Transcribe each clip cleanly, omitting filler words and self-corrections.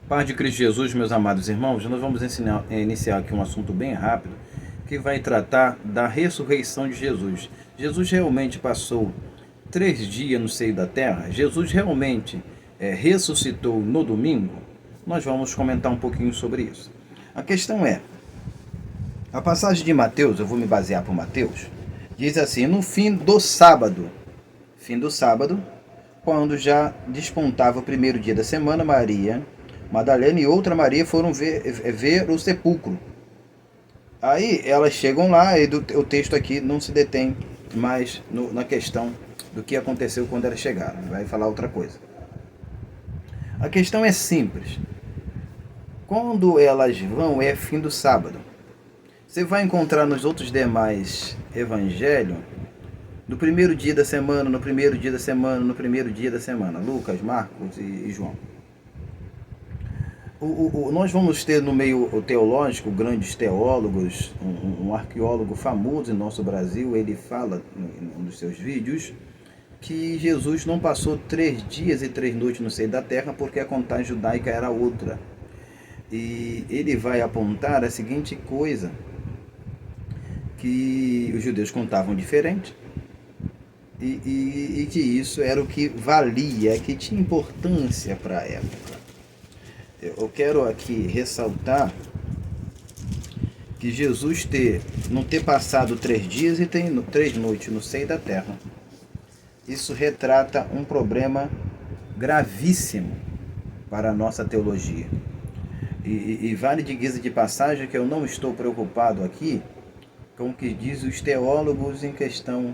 Paz de Cristo Jesus, meus amados irmãos, nós vamos iniciar aqui um assunto bem rápido que vai tratar da ressurreição de Jesus. Jesus realmente passou 3 dias no seio da terra? Jesus realmente ressuscitou no domingo? Nós vamos comentar um pouquinho sobre isso. A questão é, a passagem de Mateus, eu vou me basear por Mateus, diz assim: no fim do sábado, quando já despontava o primeiro dia da semana, Maria Madalena e outra Maria foram ver o sepulcro. Aí elas chegam lá e o texto aqui não se detém mais na questão do que aconteceu quando elas chegaram. Vai falar outra coisa. A questão é simples. Quando elas vão, é fim do sábado. Você vai encontrar nos outros demais evangelhos, no primeiro dia da semana, no primeiro dia da semana, no primeiro dia da semana. Lucas, Marcos e João. Nós vamos ter no meio teológico grandes teólogos, um arqueólogo famoso em nosso Brasil, ele fala em um dos seus vídeos que Jesus não passou 3 dias e 3 noites no seio da terra porque a contagem judaica era outra. E ele vai apontar a seguinte coisa, que os judeus contavam diferente e que isso era o que valia, que tinha importância para a época. Eu quero aqui ressaltar que Jesus não ter passado 3 dias e 3 noites no seio da terra, isso retrata um problema gravíssimo para a nossa teologia. E vale de guisa de passagem que eu não estou preocupado aqui com o que diz os teólogos em questão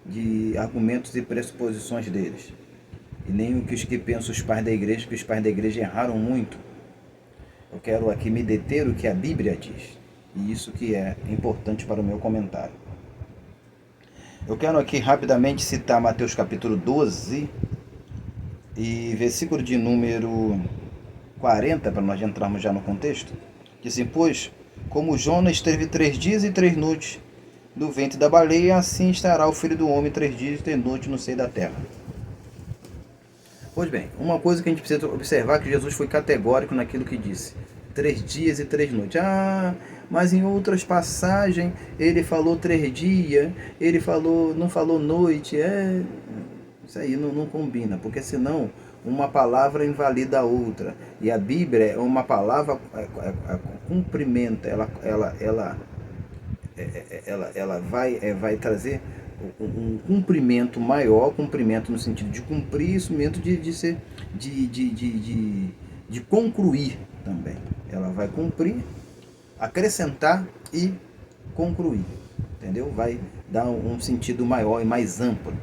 de argumentos e pressuposições deles. E nem o que os que pensam os pais da igreja, que os pais da igreja erraram muito. Eu quero aqui me deter o que a Bíblia diz. E isso que é importante para o meu comentário. Eu quero aqui rapidamente citar Mateus capítulo 12 e versículo de número 40, para nós entrarmos já no contexto. Diz assim: pois, como Jonas esteve 3 dias e 3 noites no ventre da baleia, assim estará o Filho do Homem 3 dias e 3 noites no seio da terra. Pois bem, uma coisa que a gente precisa observar é que Jesus foi categórico naquilo que disse: 3 dias e 3 noites. Ah, mas em outras passagens ele falou 3 dias, não falou noite. Isso aí não combina, porque senão uma palavra invalida a outra. E a Bíblia é uma palavra cumprimenta, ela vai trazer um cumprimento maior, cumprimento no sentido de cumprir, instrumento de concluir também. Ela vai cumprir, acrescentar e concluir, entendeu? Vai dar um sentido maior e mais amplo.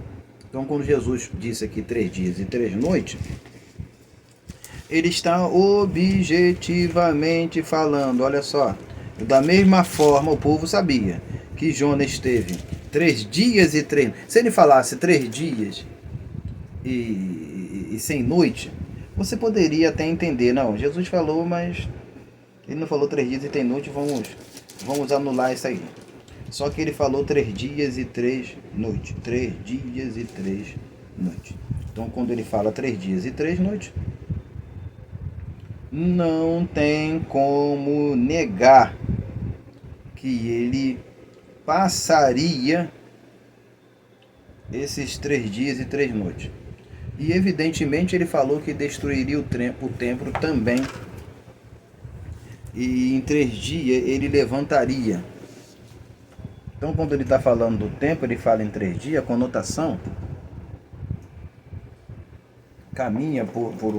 Então, quando Jesus disse aqui 3 dias e 3 noites, ele está objetivamente falando, olha só, da mesma forma o povo sabia que Jonas esteve 3 dias e 3. Se ele falasse 3 dias e 100 noites, você poderia até entender. Não, Jesus falou, mas ele não falou 3 dias e 3 noites, vamos anular isso aí. Só que ele falou 3 dias e 3 noites. 3 dias e 3 noites. Então, quando ele fala 3 dias e 3 noites, não tem como negar que ele passaria esses 3 dias e 3 noites. E evidentemente ele falou que destruiria o templo também. E em 3 dias ele levantaria. Então, quando ele está falando do tempo, ele fala em 3 dias, a conotação caminha por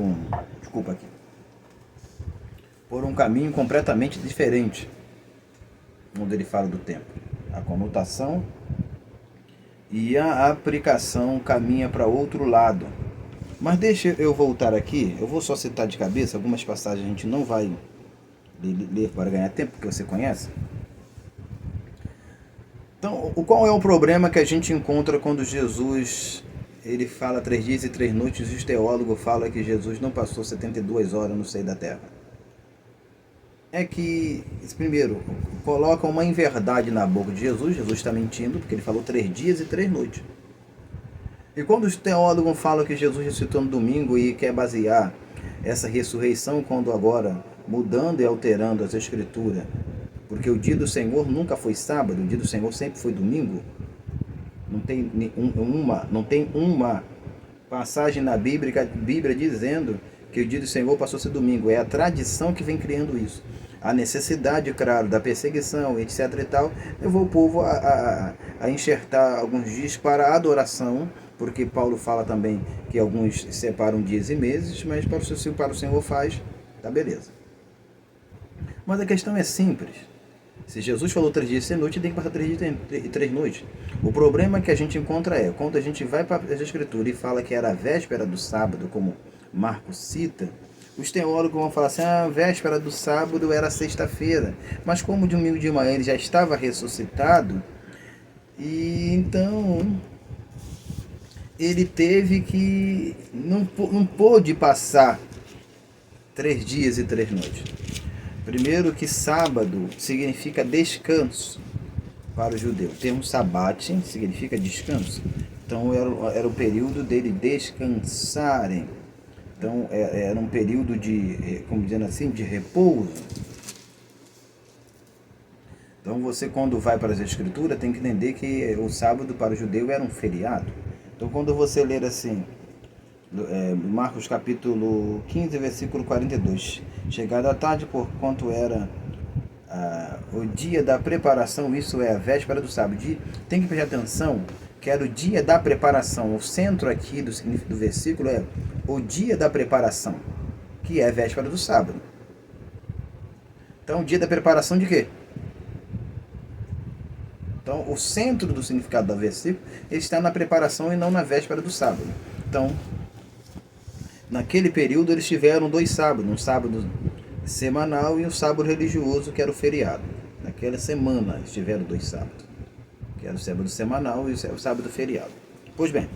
um caminho completamente diferente. Quando ele fala do tempo, a conotação e a aplicação caminha para outro lado. Mas deixa eu voltar aqui, eu vou só citar de cabeça, algumas passagens a gente não vai ler para ganhar tempo, porque você conhece. Então, qual é o problema que a gente encontra quando Jesus ele fala 3 dias e 3 noites e os teólogos falam que Jesus não passou 72 horas no seio da terra? É que, primeiro, coloca uma inverdade na boca de Jesus. Jesus está mentindo, porque ele falou 3 dias e 3 noites. E quando os teólogos falam que Jesus ressuscitou no domingo e quer basear essa ressurreição, quando agora mudando e alterando as escrituras, porque o dia do Senhor nunca foi sábado, o dia do Senhor sempre foi domingo. Não tem uma passagem na Bíblia dizendo que o dia do Senhor passou a ser domingo. É a tradição que vem criando isso. A necessidade, claro, da perseguição, etc. e tal, levou o povo a enxertar alguns dias para a adoração, porque Paulo fala também que alguns separam dias e meses, mas para o Senhor faz, tá beleza. Mas a questão é simples. Se Jesus falou 3 dias e 6 noites, tem que passar 3 dias e 3 noites. O problema que a gente encontra é, quando a gente vai para as escrituras e fala que era a véspera do sábado, como Marcos cita, os teólogos vão falar assim, a véspera do sábado era sexta-feira. Mas como domingo de manhã ele já estava ressuscitado, e então ele teve que, não pôde passar 3 dias e 3 noites. Primeiro que sábado significa descanso para o judeu. O termo sabate significa descanso. Então era o período dele descansarem. Então era um período de, como dizendo assim, de repouso. Então você, quando vai para as escrituras, tem que entender que o sábado para o judeu era um feriado. Então quando você ler assim, Marcos capítulo 15, versículo 42, chegada a tarde, porquanto era o dia da preparação, isso é a véspera do sábado. Tem que prestar atenção que era o dia da preparação. O centro aqui do versículo é o dia da preparação, que é a véspera do sábado. Então, o dia da preparação de quê? Então, o centro do significado do versículo está na preparação e não na véspera do sábado. Então, naquele período eles tiveram 2 sábados, um sábado semanal e um sábado religioso, que era o feriado. Naquela semana eles tiveram 2 sábados, que era o sábado semanal e o sábado feriado. Pois bem,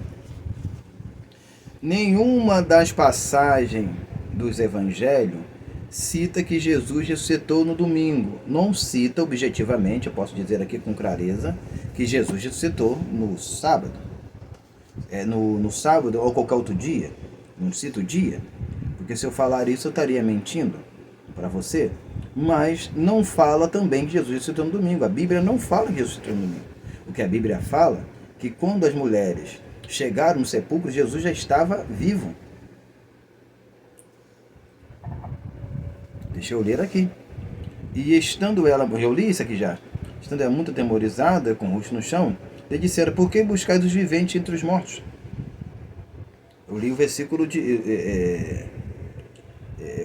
nenhuma das passagens dos evangelhos cita que Jesus ressuscitou no domingo. Não cita objetivamente, eu posso dizer aqui com clareza, que Jesus ressuscitou no sábado. No sábado ou qualquer outro dia. Não cita o dia, porque se eu falar isso eu estaria mentindo para você. Mas não fala também que Jesus ressuscitou no domingo. A Bíblia não fala que Jesus ressuscitou no domingo. O que a Bíblia fala é que quando as mulheres chegaram no sepulcro, Jesus já estava vivo. Deixa eu ler aqui. E estando ela, eu li isso aqui já, estando ela muito atemorizada, com o rosto no chão, lhe disseram, por que buscais os viventes entre os mortos? Eu li o versículo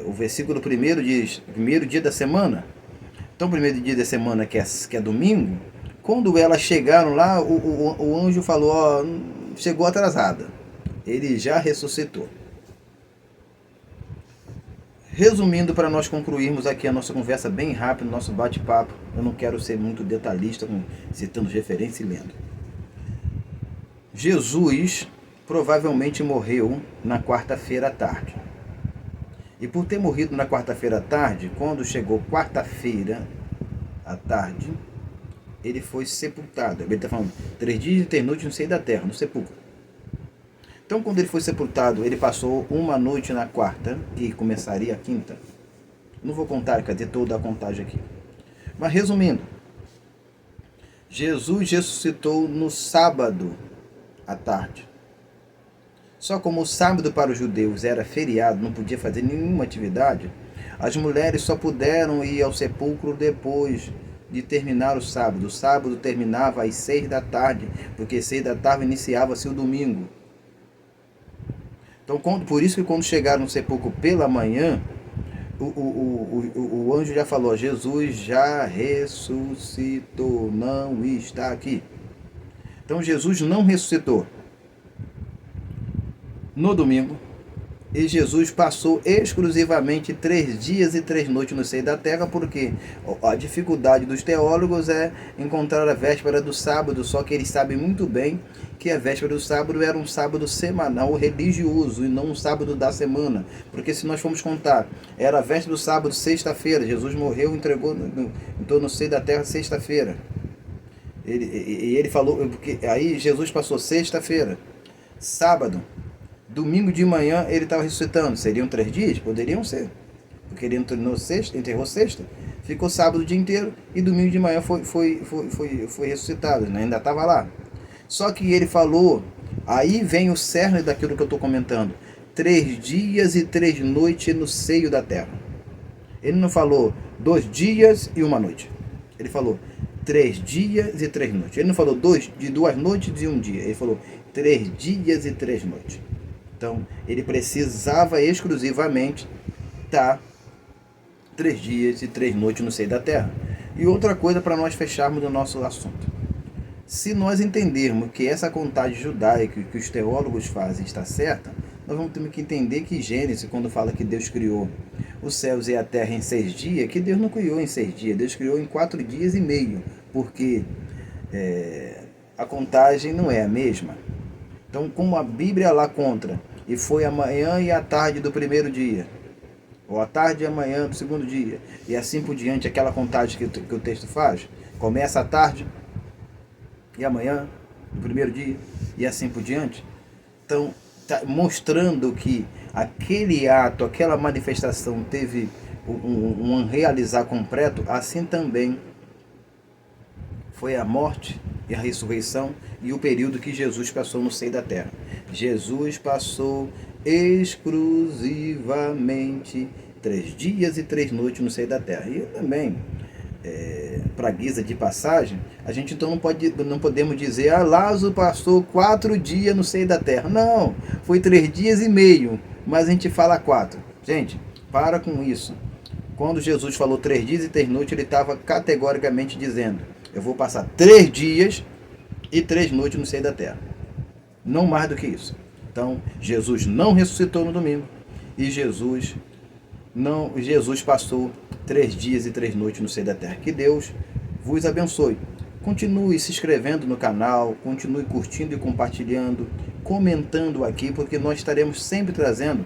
o versículo primeiro diz, primeiro dia da semana. Então, o primeiro dia da semana, que é domingo, quando elas chegaram lá, o anjo falou, ó, chegou atrasada. Ele já ressuscitou. Resumindo, para nós concluirmos aqui a nossa conversa bem rápido, nosso bate-papo, eu não quero ser muito detalhista, citando referência e lendo. Jesus provavelmente morreu na quarta-feira à tarde. E por ter morrido na quarta-feira à tarde, quando chegou quarta-feira à tarde, ele foi sepultado. Ele está falando 3 dias e 3 noites no seio da terra, no sepulcro. Então, quando ele foi sepultado, ele passou uma noite na quarta, que começaria a quinta. Não vou contar, cadê toda a contagem aqui. Mas resumindo, Jesus ressuscitou no sábado à tarde. Só como o sábado para os judeus era feriado, não podia fazer nenhuma atividade, as mulheres só puderam ir ao sepulcro depois de terminar o sábado. O sábado terminava às 6 da tarde, porque 6 da tarde iniciava-se o domingo. Então, por isso que quando chegaram no sepulcro pela manhã, o anjo já falou, Jesus já ressuscitou, não está aqui. Então, Jesus não ressuscitou no domingo, e Jesus passou exclusivamente 3 dias e 3 noites no seio da terra, porque a dificuldade dos teólogos é encontrar a véspera do sábado, só que eles sabem muito bem que a véspera do sábado era um sábado semanal religioso e não um sábado da semana, porque se nós formos contar, era a véspera do sábado, sexta-feira, Jesus morreu e entregou no seio da terra sexta-feira. Ele falou, porque aí Jesus passou sexta-feira, sábado, domingo de manhã ele estava ressuscitando. Seriam 3 dias? Poderiam ser. Porque ele enterrou sexta, ficou sábado o dia inteiro e domingo de manhã foi ressuscitado, né? Ainda estava lá. Só que ele falou, aí vem o cerne daquilo que eu estou comentando, 3 dias e 3 noites no seio da terra. Ele não falou 2 dias e 1 noite. Ele falou 3 dias e 3 noites. Ele não falou 2 noites e 1 dia. Ele falou 3 dias e 3 noites. Então, ele precisava exclusivamente estar 3 dias e 3 noites no seio da terra. E outra coisa para nós fecharmos o nosso assunto. Se nós entendermos que essa contagem judaica que os teólogos fazem está certa, nós vamos ter que entender que Gênesis, quando fala que Deus criou os céus e a terra em 6 dias, que Deus não criou em 6 dias, Deus criou em 4 dias e meio, porque a contagem não é a mesma. Então, como a Bíblia lá conta, e foi a manhã e a tarde do primeiro dia, ou a tarde e a manhã do segundo dia, e assim por diante, aquela contagem que o texto faz, começa a tarde e amanhã, do primeiro dia, e assim por diante. Então, tá mostrando que aquele ato, aquela manifestação teve um realizar completo, assim também foi a morte e a ressurreição e o período que Jesus passou no seio da terra. Jesus passou exclusivamente 3 dias e 3 noites no seio da terra. E também, para guisa de passagem, a gente então não podemos dizer, Lázaro passou 4 dias no seio da terra. Não, foi 3 dias e meio, mas a gente fala 4. Gente, para com isso. Quando Jesus falou 3 dias e 3 noites, ele estava categoricamente dizendo, eu vou passar 3 dias e 3 noites no seio da terra. Não mais do que isso. Então, Jesus não ressuscitou no domingo e Jesus passou 3 dias e 3 noites no seio da terra. Que Deus vos abençoe. Continue se inscrevendo no canal, continue curtindo e compartilhando, comentando aqui, porque nós estaremos sempre trazendo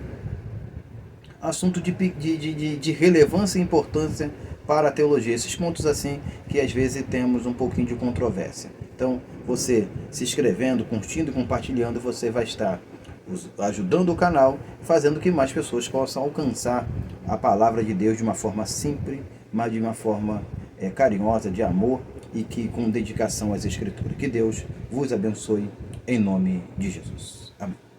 assunto de relevância e importância para a teologia. Esses pontos assim que às vezes temos um pouquinho de controvérsia. Então, você se inscrevendo, curtindo e compartilhando, você vai estar ajudando o canal, fazendo que mais pessoas possam alcançar a palavra de Deus de uma forma simples, mas de uma forma carinhosa, de amor e que com dedicação às Escrituras. Que Deus vos abençoe em nome de Jesus. Amém.